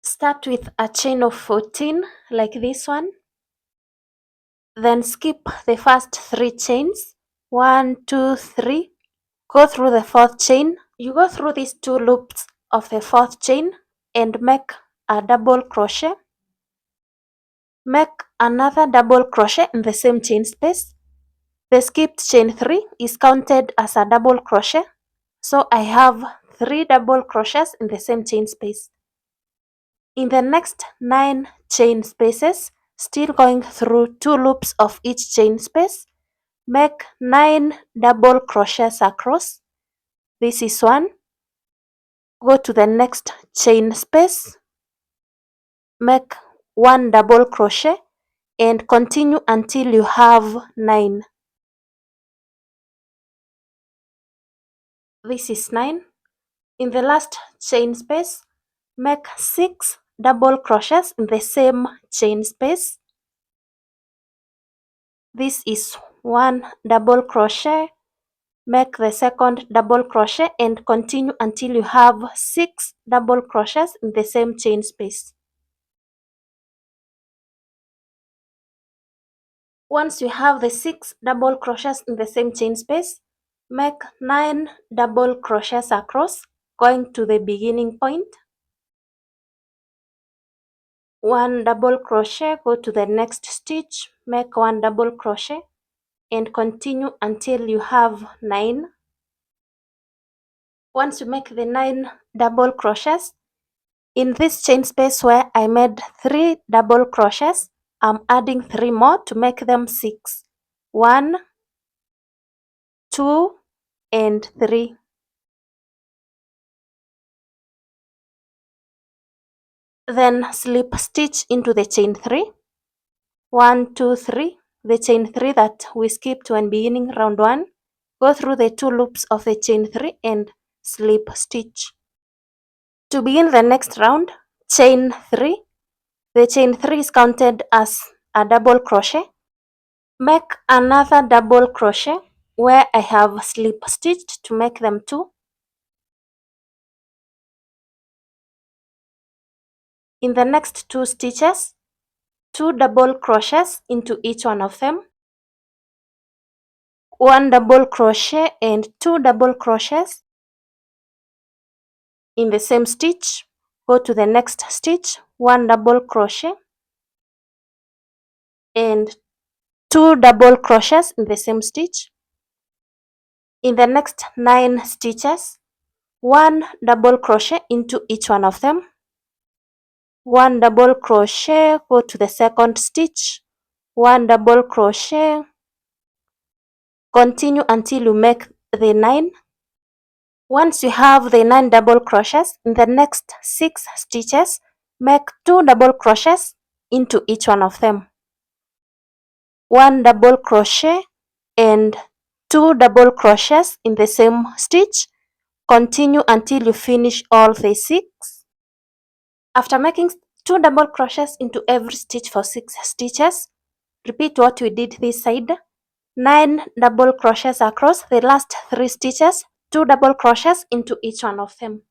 Start with a chain of 14 like this one. Then skip the first 3 chains. 1, 2, 3. Go through the 4th chain. You go through these 2 loops of the 4th chain and make a double crochet. Make another double crochet in the same chain space. The skipped chain 3 is counted as a double crochet. So I have 3 double crochets in the same chain space. In the next 9 chain spaces, still going through 2 loops of each chain space, make 9 double crochets across. This is 1. Go to the next chain space, make 1 double crochet and continue until you have 9. This is 9. In the last chain space, make 6 double crochets in the same chain space. This is 1 double crochet. Make the second double crochet and continue until you have 6 double crochets in the same chain space. Once you have the 6 double crochets in the same chain space, make 9 double crochets across, going to the beginning point. 1 double crochet, go to the next stitch, make 1 double crochet and continue until you have 9. Once you make the 9 double crochets, in this chain space where I made 3 double crochets, I'm adding 3 more to make them 6. 1, 2, and 3. Then slip stitch into the chain 3. 1, 2, 3. The chain 3 that we skipped when beginning round 1. Go through the 2 loops of the chain 3 and slip stitch. To begin the next round, chain 3. The chain 3 is counted as a double crochet. Make another double crochet where I have slip stitched to make them 2. In the next 2 stitches, 2 double crochets into each one of them. 1 double crochet and 2 double crochets in the same stitch. Go to the next stitch, 1 double crochet and 2 double crochets in the same stitch. In the next 9 stitches, 1 double crochet into each one of them. 1 double crochet, go to the second stitch, 1 double crochet, continue until you make the 9. Once you have the 9 double crochets, in the next 6 stitches, make 2 double crochets into each one of them. 1 double crochet and 2 double crochets in the same stitch. Continue until you finish all the 6. After making 2 double crochets into every stitch for 6 stitches, repeat what we did this side. 9 double crochets across the last 3 stitches, 2 double crochets into each one of them.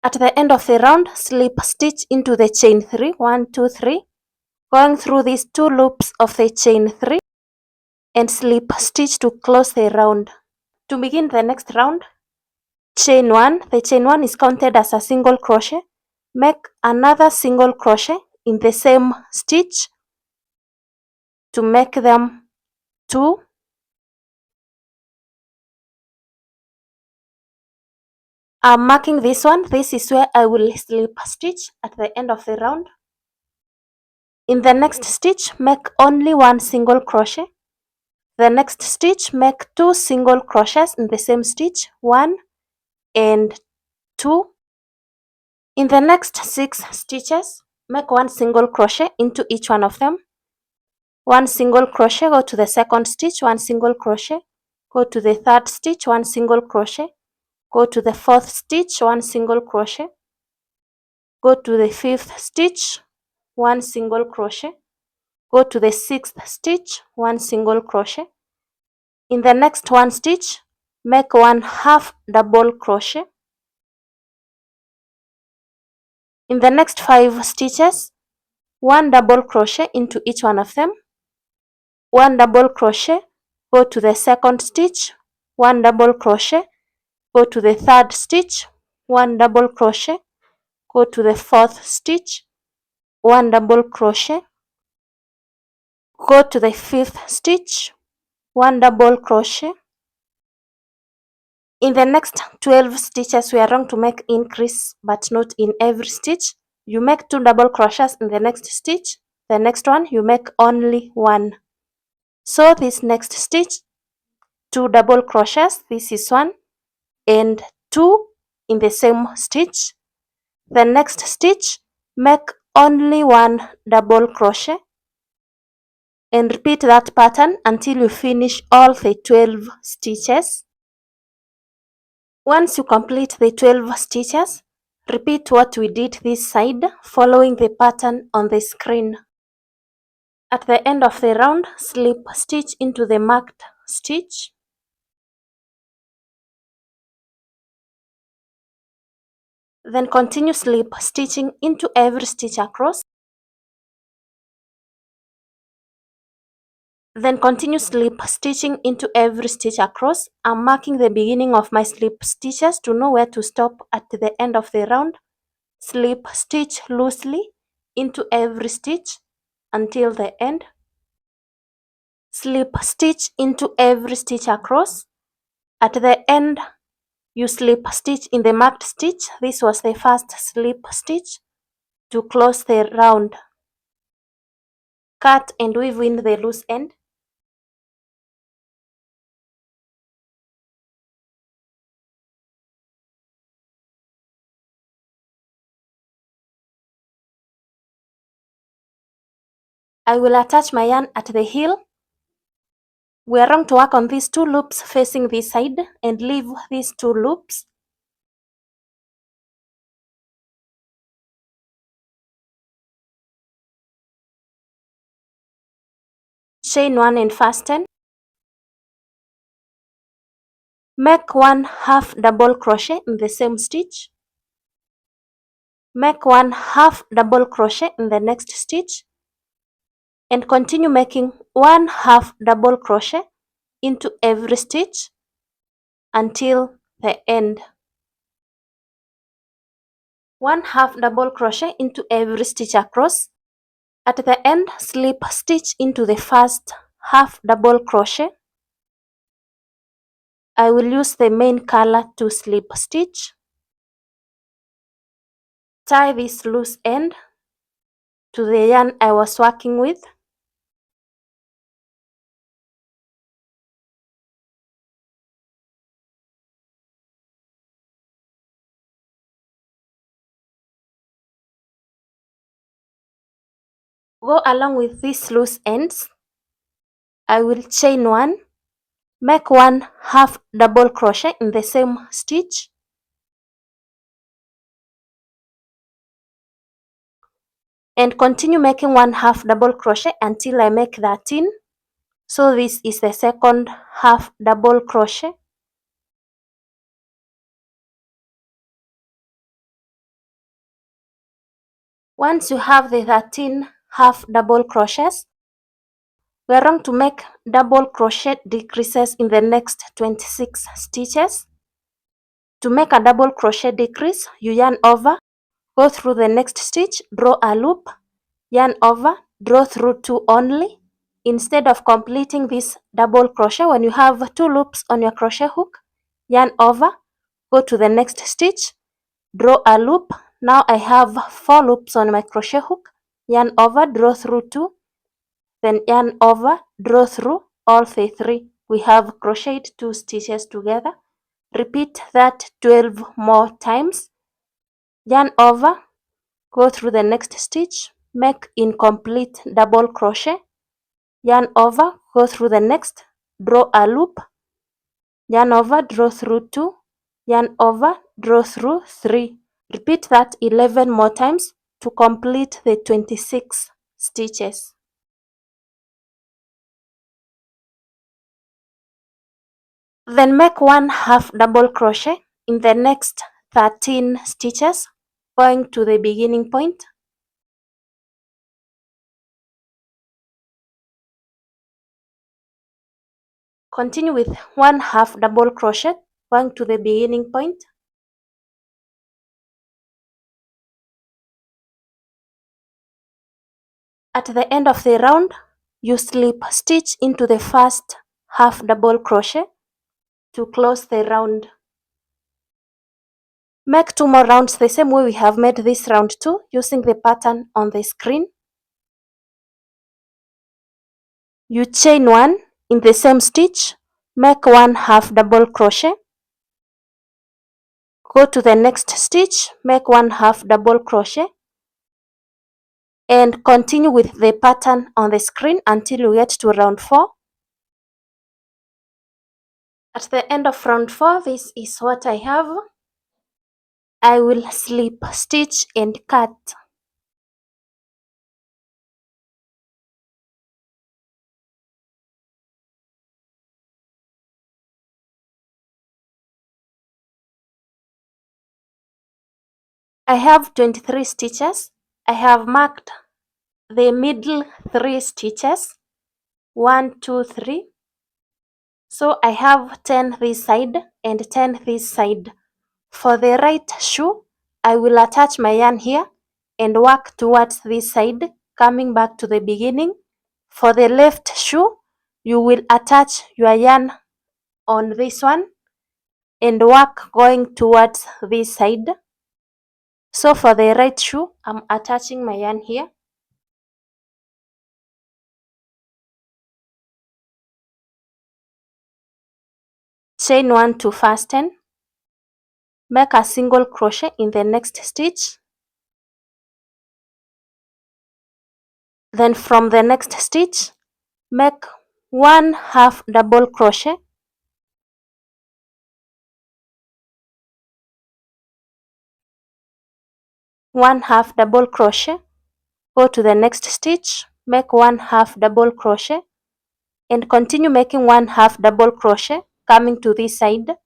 At the end of the round, slip stitch into the chain 3, 1, 2, 3, going through these 2 loops of the chain 3 and slip stitch to close the round. To begin the next round, chain 1, the chain 1 is counted as a single crochet. Make another single crochet in the same stitch to make them 2. I'm marking this one. This is where I will slip stitch at the end of the round. In the next stitch, make only 1 single crochet. The next stitch, make 2 single crochets in the same stitch, 1 and 2. In the next 6 stitches, make 1 single crochet into each one of them. 1 single crochet, go to the second stitch, 1 single crochet, go to the third stitch, 1 single crochet, go to the 4th stitch, 1 single crochet, go to the 5th stitch, 1 single crochet, go to the 6th stitch, 1 single crochet. In the next 1 stitch, make 1 half double crochet. In the next 5 stitches, 1 double crochet into each one of them, 1 double crochet, go to the second stitch, 1 double crochet, go to the third stitch, 1 double crochet, go to the fourth stitch, 1 double crochet, go to the fifth stitch, 1 double crochet. In the next 12 stitches, we are going to make increase, but not in every stitch. You make 2 double crochets in the next stitch. The next one, you make only 1. So this next stitch, 2 double crochets, this is 1, and 2 in the same stitch. The next stitch, make only 1 double crochet, and repeat that pattern until you finish all the 12 stitches. Once you complete the 12 stitches, repeat what we did this side, following the pattern on the screen. At the end of the round, slip stitch into the marked stitch. Then continue slip stitching into every stitch across. Then continue slip stitching into every stitch across. I'm marking the beginning of my slip stitches to know where to stop at the end of the round. Slip stitch loosely into every stitch until the end. Slip stitch into every stitch across. At the end, you slip stitch in the marked stitch. This was the first slip stitch to close the round. Cut and weave in the loose end. I will attach my yarn at the heel. We are going to work on these 2 loops facing this side and leave these 2 loops. Chain 1 and fasten. Make 1 half double crochet in the same stitch. Make 1 half double crochet in the next stitch, and continue making 1 half double crochet into every stitch until the end. 1 half double crochet into every stitch across. At the end, slip stitch into the first half double crochet. I will use the main color to slip stitch. Tie this loose end to the yarn I was working with. Go along with these loose ends. I will chain 1, make 1 half double crochet in the same stitch, and continue making 1 half double crochet until I make 13. So this is the second half double crochet. Once you have the 13 half double crochets, we are going to make double crochet decreases in the next 26 stitches. To make a double crochet decrease, you yarn over, go through the next stitch, draw a loop, yarn over, draw through 2 only. Instead of completing this double crochet, when you have 2 loops on your crochet hook, yarn over, go to the next stitch, draw a loop. Now I have 4 loops on my crochet hook, yarn over, draw through 2, then yarn over, draw through all the 3. We have crocheted 2 stitches together. Repeat that 12 more times. Yarn over, go through the next stitch, make incomplete double crochet, yarn over, go through the next, draw a loop, yarn over, draw through 2, yarn over, draw through 3. Repeat that 11 more times to complete the 26 stitches. Then make 1 half double crochet in the next 13 stitches. going to the beginning point. Continue with 1/2 double crochet, going to the beginning point. At the end of the round, you slip stitch into the first 1/2 double crochet to close the round. Make 2 more rounds the same way we have made this round 2 using the pattern on the screen. You chain 1 in the same stitch, make 1/2 double crochet, go to the next stitch, make 1/2 double crochet, and continue with the pattern on the screen until you get to round 4. At the end of round 4, this is what I have. I will slip stitch and cut. I have 23 stitches. I have marked the middle 3 stitches, 1, 2, 3. So I have 10 this side and 10 this side. For the right shoe, I will attach my yarn here and work towards this side, coming back to the beginning. For the left shoe, you will attach your yarn on this one and work going towards this side. So for the right shoe, I'm attaching my yarn here. Chain 1 to fasten. Make a single crochet in the next stitch. Then from the next stitch, make 1/2 double crochet. One-half double crochet, go to the next stitch, make 1/2 double crochet, and continue making 1/2 double crochet coming to this side.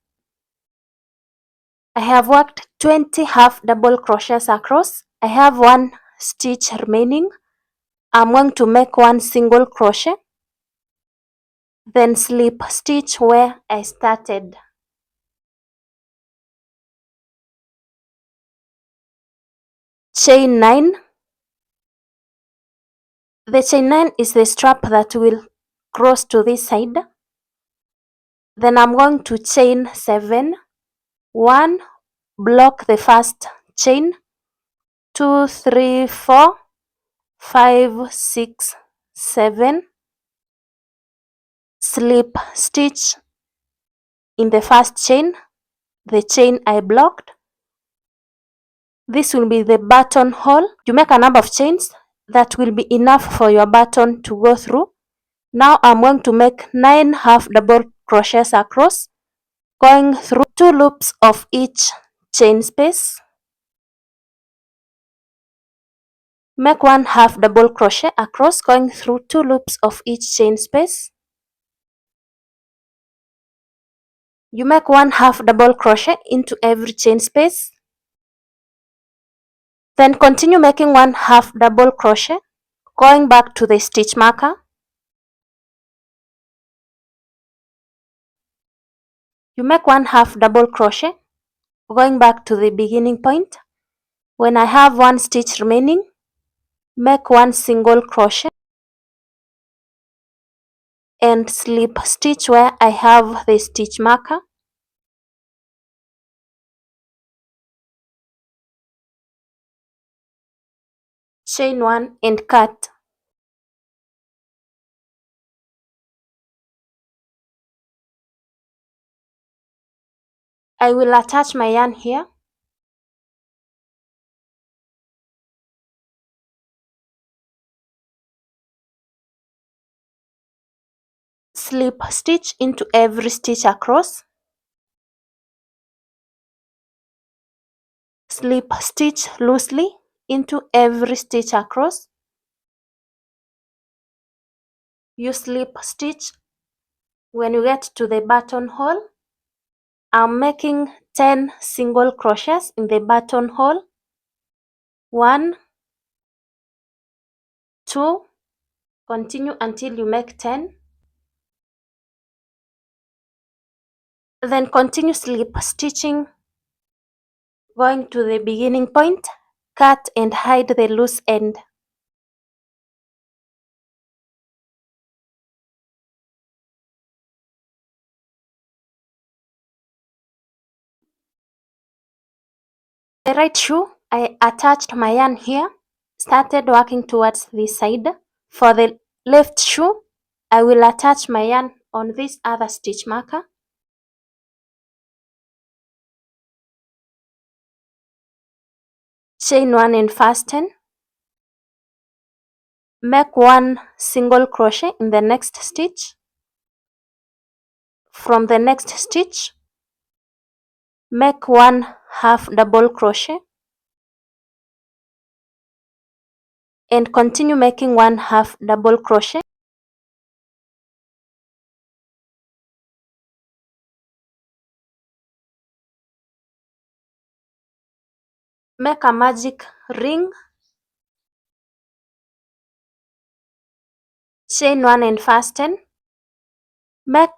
I have worked 20 half double crochets across. I have 1 stitch remaining. I'm going to make 1 single crochet, then slip stitch where I started. Chain 9. The chain 9 is the strap that will cross to this side. Then I'm going to chain 7. 1, block the first chain, 2, 3, 4, 5, 6, 7, slip stitch in the first chain, the chain I blocked. This will be the buttonhole. You make a number of chains that will be enough for your button to go through. Now I'm going to make 9 half double crochets across, going through 2 loops of each chain space. Make 1/2 double crochet across, going through 2 loops of each chain space. You make 1/2 double crochet into every chain space. Then continue making 1/2 double crochet, going back to the stitch marker. You make 1/2 double crochet, going back to the beginning point. When I have 1 stitch remaining, make 1 single crochet and slip stitch where I have the stitch marker. Chain 1 and cut. I will attach my yarn here. Slip stitch into every stitch across. Slip stitch loosely into every stitch across. You slip stitch when you get to the buttonhole. I'm making 10 single crochets in the buttonhole. 1, 2, continue until you make 10. Then continue slip stitching, going to the beginning point, cut and hide the loose end. The right shoe, I attached my yarn here, started working towards this side. For the left shoe, I will attach my yarn on this other stitch marker. Chain 1 and fasten. Make 1 single crochet in the next stitch. From the next stitch, make 1 half double crochet and continue making 1 half double crochet. Make a magic ring. Chain 1 and fasten. Make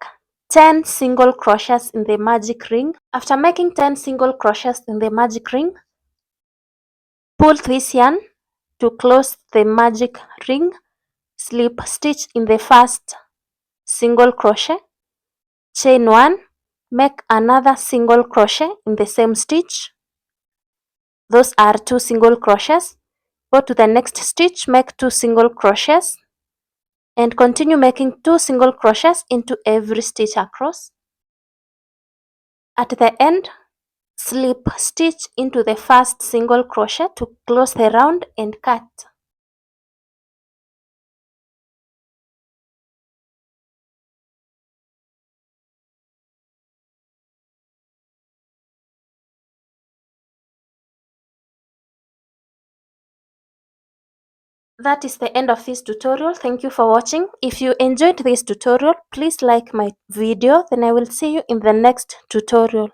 10 single crochets in the magic ring. After making 10 single crochets in the magic ring, pull this yarn to close the magic ring, slip stitch in the first single crochet, chain 1, make another single crochet in the same stitch. Those are 2 single crochets. Go to the next stitch, make 2 single crochets and continue making 2 single crochets into every stitch across. At the end, slip stitch into the first single crochet to close the round and cut. That is the end of this tutorial. Thank you for watching. If you enjoyed this tutorial, please like my video. Then I will see you in the next tutorial.